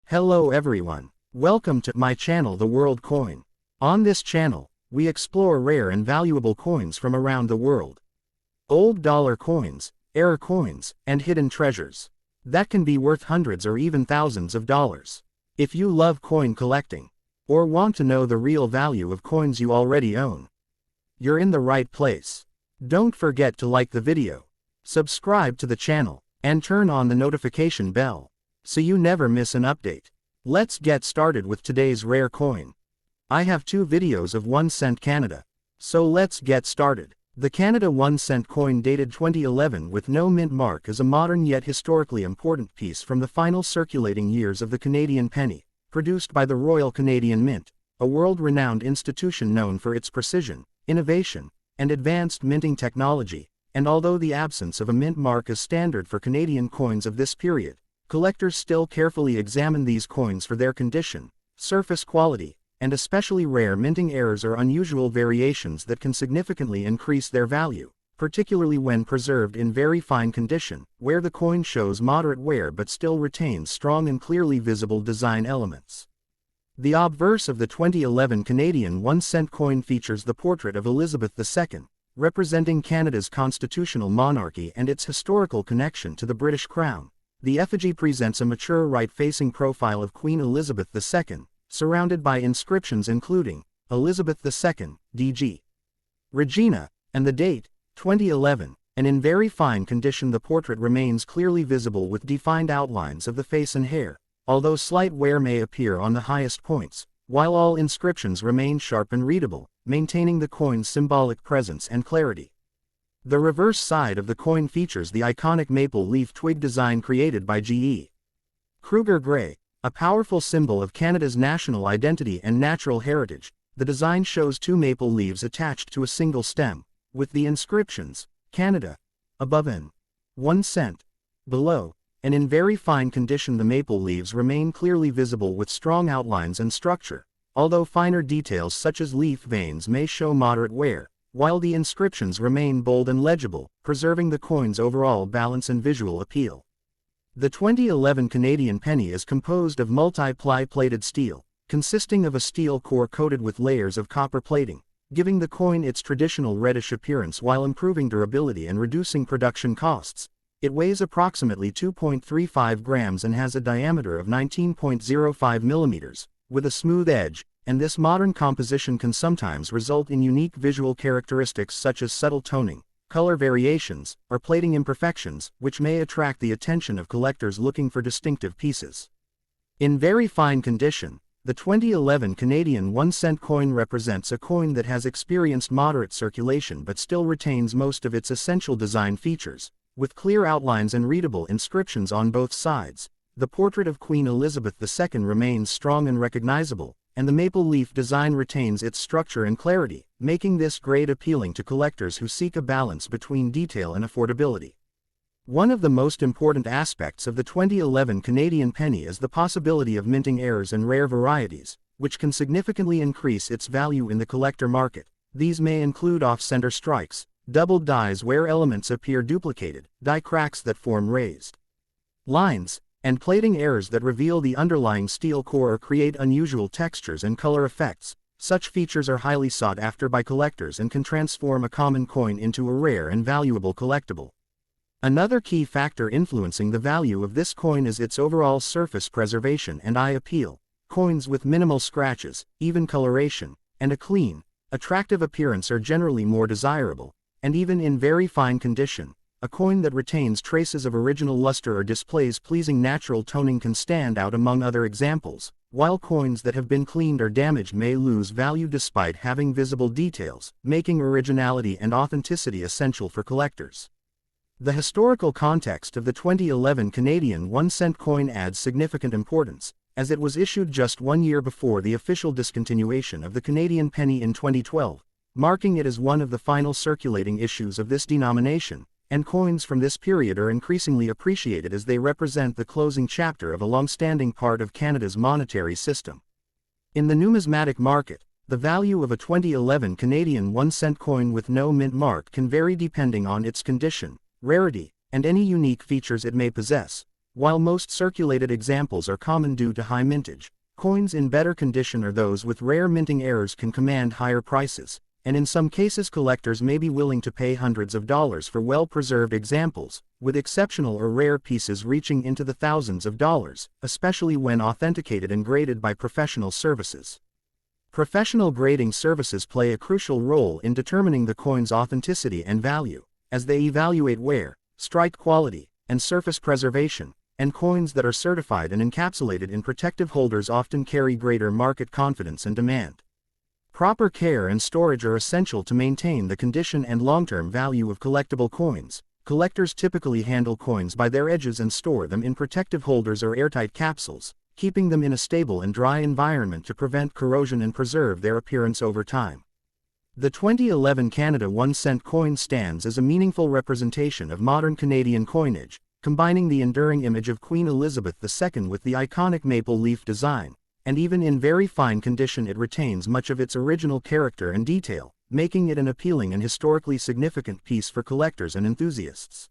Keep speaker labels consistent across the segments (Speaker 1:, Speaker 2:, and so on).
Speaker 1: Hello everyone. Welcome to my channel The World Coin. On this channel, we explore rare and valuable coins from around the world. Old dollar coins, error coins, and hidden treasures that can be worth hundreds or even thousands of dollars. If you love coin collecting, or want to know the real value of coins you already own, you're in the right place. Don't forget to like the video, subscribe to the channel, and turn on the notification bell, so you never miss an update. Let's get started with today's rare coin. I have two videos of 1 cent Canada, so let's get started. The Canada 1 cent coin dated 2011 with no mint mark is a modern yet historically important piece from the final circulating years of the Canadian penny, produced by the Royal Canadian Mint, a world-renowned institution known for its precision, innovation, and advanced minting technology. And although the absence of a mint mark is standard for Canadian coins of this period, collectors still carefully examine these coins for their condition, surface quality, and especially rare minting errors or unusual variations that can significantly increase their value, particularly when preserved in very fine condition, where the coin shows moderate wear but still retains strong and clearly visible design elements. The obverse of the 2011 Canadian 1 cent coin features the portrait of Elizabeth II, representing Canada's constitutional monarchy and its historical connection to the British Crown. The effigy presents a mature right-facing profile of Queen Elizabeth II, surrounded by inscriptions including, Elizabeth II, D.G. Regina, and the date, 2011, and in very fine condition the portrait remains clearly visible with defined outlines of the face and hair, although slight wear may appear on the highest points, while all inscriptions remain sharp and readable, maintaining the coin's symbolic presence and clarity. The reverse side of the coin features the iconic maple leaf twig design created by G.E. Kruger Gray, a powerful symbol of Canada's national identity and natural heritage. The design shows two maple leaves attached to a single stem, with the inscriptions, Canada, above and 1 cent, below, and in very fine condition the maple leaves remain clearly visible with strong outlines and structure, although finer details such as leaf veins may show moderate wear, while the inscriptions remain bold and legible, preserving the coin's overall balance and visual appeal. The 2011 Canadian penny is composed of multi-ply plated steel, consisting of a steel core coated with layers of copper plating, giving the coin its traditional reddish appearance while improving durability and reducing production costs. It weighs approximately 2.35 grams and has a diameter of 19.05 millimeters, with a smooth edge, and this modern composition can sometimes result in unique visual characteristics such as subtle toning, color variations, or plating imperfections, which may attract the attention of collectors looking for distinctive pieces. In very fine condition, the 2011 Canadian 1 cent coin represents a coin that has experienced moderate circulation but still retains most of its essential design features, with clear outlines and readable inscriptions on both sides. The portrait of Queen Elizabeth II remains strong and recognizable, and the maple leaf design retains its structure and clarity, making this grade appealing to collectors who seek a balance between detail and affordability. One of the most important aspects of the 2011 Canadian penny is the possibility of minting errors and rare varieties, which can significantly increase its value in the collector market. These may include off-center strikes, doubled dies where elements appear duplicated, die cracks that form raised lines, and plating errors that reveal the underlying steel core or create unusual textures and color effects. Such features are highly sought after by collectors and can transform a common coin into a rare and valuable collectible. Another key factor influencing the value of this coin is its overall surface preservation and eye appeal. Coins with minimal scratches, even coloration, and a clean, attractive appearance are generally more desirable, and even in very fine condition, a coin that retains traces of original luster or displays pleasing natural toning can stand out among other examples, while coins that have been cleaned or damaged may lose value despite having visible details, making originality and authenticity essential for collectors. The historical context of the 2011 Canadian 1 cent coin adds significant importance, as it was issued just 1 year before the official discontinuation of the Canadian penny in 2012, marking it as one of the final circulating issues of this denomination, and coins from this period are increasingly appreciated as they represent the closing chapter of a long-standing part of Canada's monetary system. In the numismatic market, the value of a 2011 Canadian 1 cent coin with no mint mark can vary depending on its condition, rarity, and any unique features it may possess, While most circulated examples are common due to high mintage, coins in better condition or those with rare minting errors can command higher prices, and in some cases collectors may be willing to pay hundreds of dollars for well-preserved examples, with exceptional or rare pieces reaching into the thousands of dollars, especially when authenticated and graded by professional services. Professional grading services play a crucial role in determining the coin's authenticity and value, as they evaluate wear, strike quality, and surface preservation, and coins that are certified and encapsulated in protective holders often carry greater market confidence and demand. Proper care and storage are essential to maintain the condition and long-term value of collectible coins. Collectors typically handle coins by their edges and store them in protective holders or airtight capsules, keeping them in a stable and dry environment to prevent corrosion and preserve their appearance over time. The 2011 Canada 1-cent coin stands as a meaningful representation of modern Canadian coinage, combining the enduring image of Queen Elizabeth II with the iconic maple leaf design, and even in very fine condition it retains much of its original character and detail, making it an appealing and historically significant piece for collectors and enthusiasts.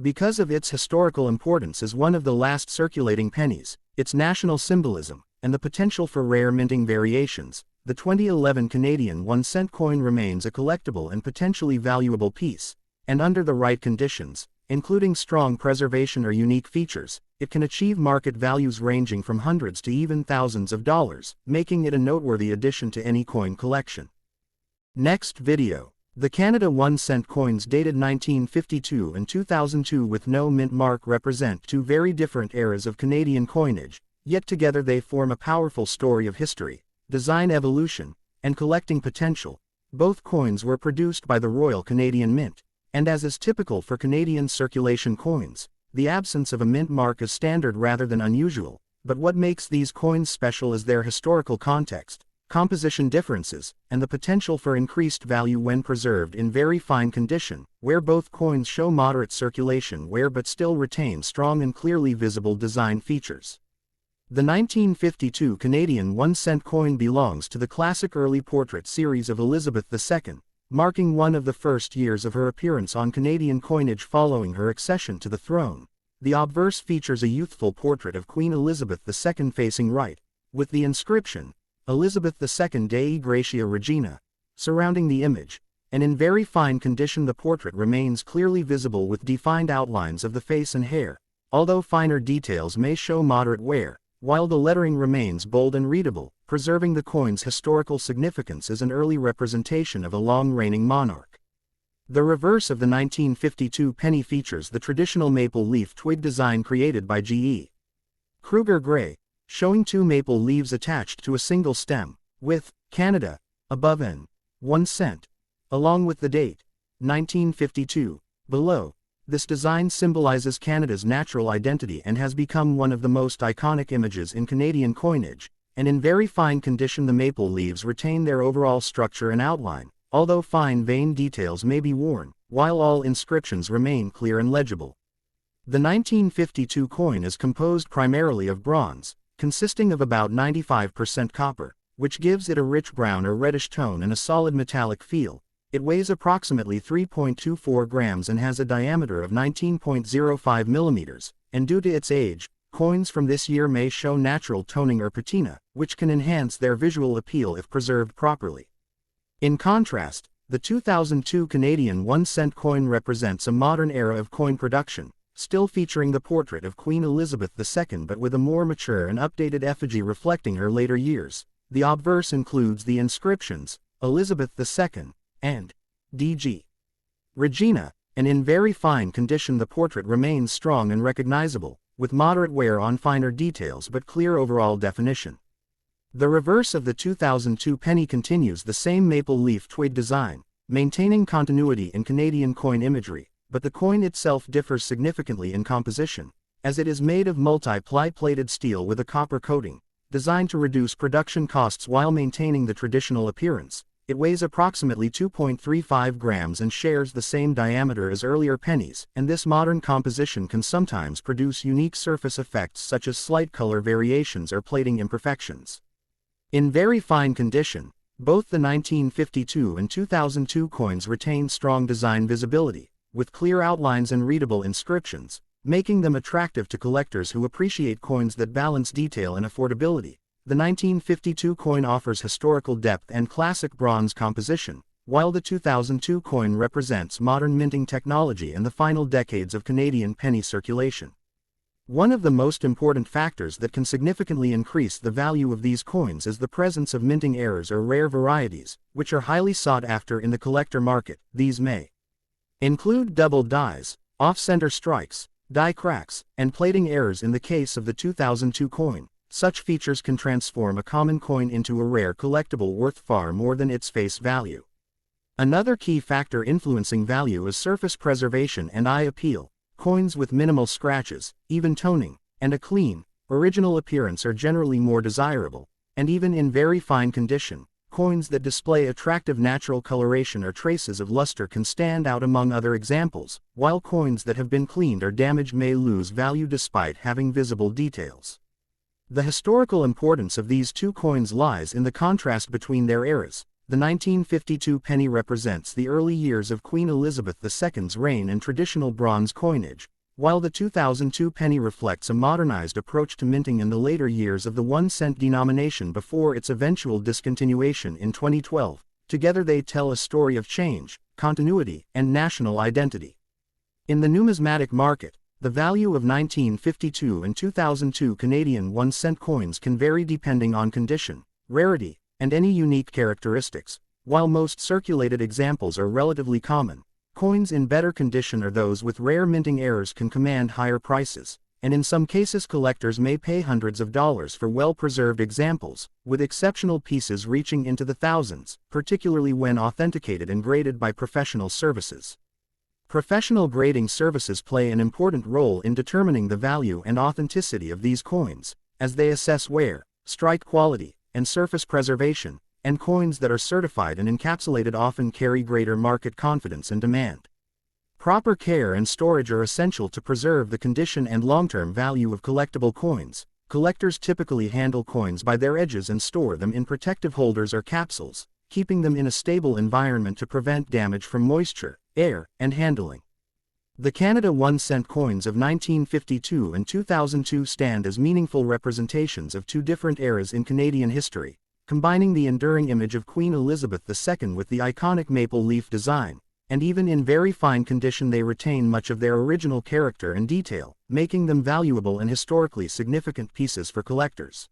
Speaker 1: Because of its historical importance as one of the last circulating pennies, its national symbolism, and the potential for rare minting variations, the 2011 Canadian 1-cent coin remains a collectible and potentially valuable piece, and under the right conditions, including strong preservation or unique features, it can achieve market values ranging from hundreds to even thousands of dollars, making it a noteworthy addition to any coin collection. Next video. The Canada 1-cent coins dated 1952 and 2002 with no mint mark represent two very different eras of Canadian coinage, yet together they form a powerful story of history, design evolution, and collecting potential. Both coins were produced by the Royal Canadian Mint, and as is typical for Canadian circulation coins, the absence of a mint mark is standard rather than unusual, but what makes these coins special is their historical context, composition differences, and the potential for increased value when preserved in very fine condition, where both coins show moderate circulation wear but still retain strong and clearly visible design features. The 1952 Canadian 1-cent coin belongs to the classic early portrait series of Elizabeth II, marking one of the first years of her appearance on Canadian coinage following her accession to the throne. The obverse features a youthful portrait of Queen Elizabeth II facing right, with the inscription, Elizabeth II Dei Gratia Regina, surrounding the image, and in very fine condition the portrait remains clearly visible with defined outlines of the face and hair, although finer details may show moderate wear, while the lettering remains bold and readable, preserving the coin's historical significance as an early representation of a long-reigning monarch. The reverse of the 1952 penny features the traditional maple leaf twig design created by G.E. Kruger Gray, showing two maple leaves attached to a single stem, with Canada above and 1 cent, along with the date 1952 below. This design symbolizes Canada's natural identity and has become one of the most iconic images in Canadian coinage, and in very fine condition the maple leaves retain their overall structure and outline, although fine vein details may be worn, while all inscriptions remain clear and legible. The 1952 coin is composed primarily of bronze, consisting of about 95% copper, which gives it a rich brown or reddish tone and a solid metallic feel. It weighs approximately 3.24 grams and has a diameter of 19.05 millimeters, and due to its age, coins from this year may show natural toning or patina, which can enhance their visual appeal if preserved properly. In contrast, the 2002 Canadian 1-cent coin represents a modern era of coin production, still featuring the portrait of Queen Elizabeth II but with a more mature and updated effigy reflecting her later years. The obverse includes the inscriptions, Elizabeth II, and D.G. Regina, and in very fine condition the portrait remains strong and recognizable, with moderate wear on finer details but clear overall definition. The reverse of the 2002 penny continues the same maple leaf twig design, maintaining continuity in Canadian coin imagery, but the coin itself differs significantly in composition, as it is made of multi-ply plated steel with a copper coating, designed to reduce production costs while maintaining the traditional appearance. It weighs approximately 2.35 grams and shares the same diameter as earlier pennies, and this modern composition can sometimes produce unique surface effects such as slight color variations or plating imperfections. In very fine condition, both the 1952 and 2002 coins retain strong design visibility, with clear outlines and readable inscriptions, making them attractive to collectors who appreciate coins that balance detail and affordability. The 1952 coin offers historical depth and classic bronze composition, while the 2002 coin represents modern minting technology and the final decades of Canadian penny circulation. One of the most important factors that can significantly increase the value of these coins is the presence of minting errors or rare varieties, which are highly sought after in the collector market. These may include double dies, off-center strikes, die cracks, and plating errors. In the case of the 2002 coin, such features can transform a common coin into a rare collectible worth far more than its face value. Another key factor influencing value is surface preservation and eye appeal. Coins with minimal scratches, even toning, and a clean, original appearance are generally more desirable, and even in very fine condition, coins that display attractive natural coloration or traces of luster can stand out among other examples, while coins that have been cleaned or damaged may lose value despite having visible details. The historical importance of these two coins lies in the contrast between their eras. The 1952 penny represents the early years of Queen Elizabeth II's reign and traditional bronze coinage, while the 2002 penny reflects a modernized approach to minting in the later years of the 1-cent denomination before its eventual discontinuation in 2012. Together they tell a story of change, continuity, and national identity. In the numismatic market, the value of 1952 and 2002 Canadian 1-cent coins can vary depending on condition, rarity, and any unique characteristics. While most circulated examples are relatively common, coins in better condition or those with rare minting errors can command higher prices, and in some cases collectors may pay hundreds of dollars for well-preserved examples, with exceptional pieces reaching into the thousands, particularly when authenticated and graded by professional services. Professional grading services play an important role in determining the value and authenticity of these coins, as they assess wear, strike quality, and surface preservation, and coins that are certified and encapsulated often carry greater market confidence and demand. Proper care and storage are essential to preserve the condition and long-term value of collectible coins. Collectors typically handle coins by their edges and store them in protective holders or capsules, keeping them in a stable environment to prevent damage from moisture, air, and handling. The Canada 1-cent coins of 1952 and 2002 stand as meaningful representations of two different eras in Canadian history, combining the enduring image of Queen Elizabeth II with the iconic maple leaf design, and even in very fine condition they retain much of their original character and detail, making them valuable and historically significant pieces for collectors.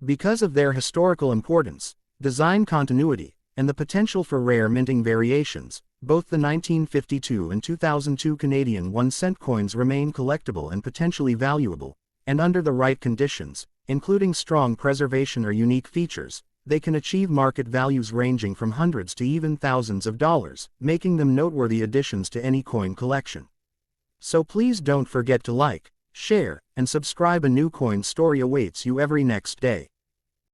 Speaker 1: Because of their historical importance, design continuity, and the potential for rare minting variations, both the 1952 and 2002 Canadian 1-cent coins remain collectible and potentially valuable, and under the right conditions, including strong preservation or unique features, they can achieve market values ranging from hundreds to even thousands of dollars, making them noteworthy additions to any coin collection. So please don't forget to like, share, and subscribe. A new coin story awaits you every next day.